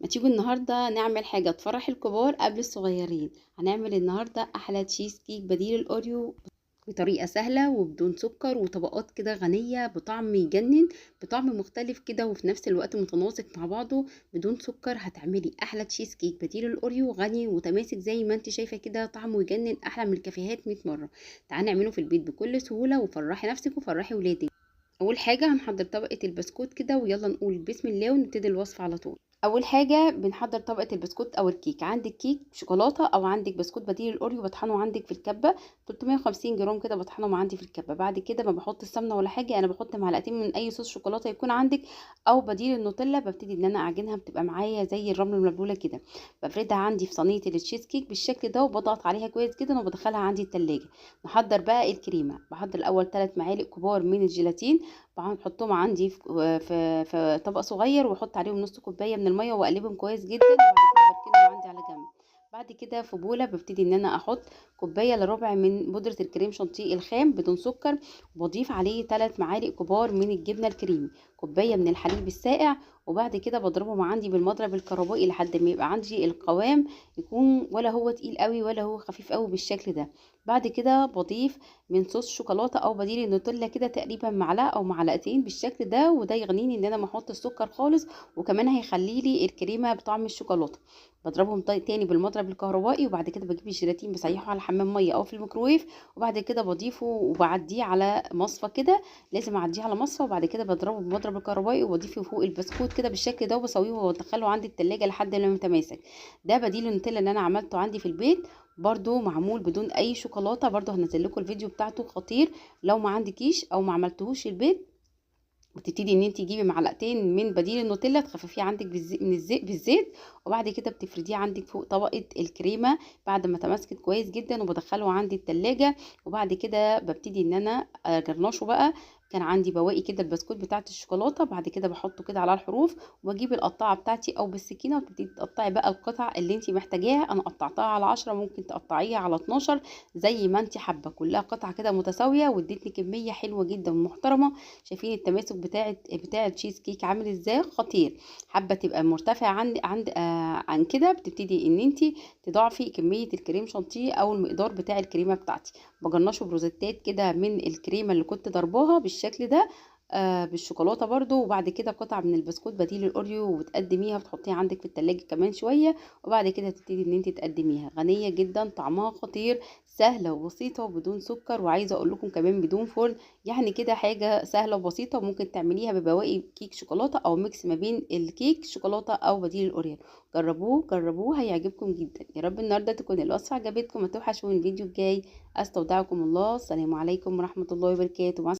ما تيجوا النهاردة نعمل حاجة تفرح الكبار قبل الصغيرين. هنعمل النهاردة أحلى تشيز كيك بديل الأوريو بطريقة سهلة وبدون سكر وطبقات كده غنية بطعم يجنن، بطعم مختلف كده وفي نفس الوقت متناسق مع بعضه. بدون سكر هتعملي أحلى تشيز كيك بديل الأوريو غني ومتماسك زي ما انت شايفة كده، طعمه يجنن أحلى من الكافيهات 100 مرة. تعالي نعمله في البيت بكل سهولة وفرحي نفسك وفرحي ولادك. أول حاجة هنحضر طبقة البسكوت كده، ويلا نقول بسم الله ونبتدي الوصفة على طول. اول حاجه بنحضر طبقه البسكوت او الكيك. عندك كيك شوكولاته او عندك بسكوت بديل الاوريو بطحنه عندك في الكبه 350 جرام كده، بطحنهم عندي في الكبه. بعد كده ما بحط السمنه ولا حاجه، انا بحط معلقتين من اي صوص شوكولاته يكون عندك او بديل النوتيلا. ببتدي ان انا اعجنها، بتبقى معايا زي الرمل المبلوله كده. بفردها عندي في صينيه التشيز كيك بالشكل ده وبضغط عليها كويس جدا وبدخلها عندي التلاجة. نحضر بقى الكريمه. بحضر الاول 3 معالق كبار من الجيلاتين، بحطهم عندي في طبق صغير واحط عليهم نص كوبايه من الميه واقلبهم كويس جدا، وبعد كده بركنهم عندي على جنب. بعد كده في بوله ببتدي ان انا احط كوبايه الا ربع من بودره الكريم شانتيه الخام بدون سكر، وبضيف عليه 3 معالق كبار من الجبنه الكريمي، كوبايه من الحليب الساقع. وبعد كده بضربهم عندي بالمضرب الكهربائي لحد ما يبقى عندي القوام يكون ولا هو تقيل قوي ولا هو خفيف قوي بالشكل ده. بعد كده بضيف من صوص شوكولاته او بديل النوتيلا كده تقريبا معلقه او معلقتين بالشكل ده، وده يغنيني ان انا ما احط السكر خالص، وكمان هيخلي لي الكريمه بطعم الشوكولاته. بضربهم تاني بالمضرب الكهربائي، وبعد كده بجيب الجيلاتين بسيحه على حمام ميه او في الميكروويف، وبعد كده بضيفه وبعديه على مصفى كده. لازم اعديه على مصفى، وبعد كده بضربه بالمضرب الكهربائي وبضيفه فوق البسكوت كده بالشكل ده وبسويه وادخله عندي التلاجة لحد ما يتماسك. ده بديل النوتيلا اللي انا عملته عندي في البيت، برضو معمول بدون اي شوكولاته. برضو هنزل لكم الفيديو بتاعته خطير. لو ما عندكيش او ما عملتهوش البيت، بتبتدي ان انت تجيبي معلقتين من بديل النوتيلا تخففيه عندك من الزيت بالزيت، وبعد كده بتفرديه عندك فوق طبقه الكريمه بعد ما تماسكت كويس جدا، وبدخله عندي التلاجة. وبعد كده ببتدي ان انا اجرنشه بقى. كان عندي بواقي كده البسكوت بتاعت الشوكولاته، بعد كده بحطه كده على الحروف، واجيب القطاعه بتاعتي او بالسكينه وتبتدي تقطعي بقى القطع اللي انت محتاجاها. انا قطعتها على 10، ممكن تقطعيها على 12 زي ما انت حابه، كلها قطع كده متساويه وادتني كميه حلوه جدا ومحترمه. شايفين التماسك بتاع التشيز كيك عامل ازاي خطير. حابه تبقى مرتفع عن كده، بتبتدي ان انت تضاعفي كميه الكريم شانتيه او المقدار بتاع الكريمه بتاعتي. بجرنشه بروزيتات كده من الكريمه اللي كنت ضرباها بالشكل ده، بالشوكولاته برضو. وبعد كده قطع من البسكوت بديل الاوريو وبتقدميها بتحطيها عندك في التلاجة كمان شويه. وبعد كده تبتدي ان انت تقدميها غنيه جدا، طعمها خطير، سهله وبسيطه وبدون سكر، وعايزه اقول لكم كمان بدون فرن. يعني كده حاجة سهلة وبسيطة، وممكن تعمليها ببواقي كيك شوكولاتة أو ميكس ما بين الكيك شوكولاتة أو بديل الأوريو. جربوه جربوه هيعجبكم جدا. يا رب النهاردة تكون الوصفة عجبتكم، ما توحشوا من الفيديو الجاي. أستودعكم الله، السلام عليكم ورحمة الله وبركاته.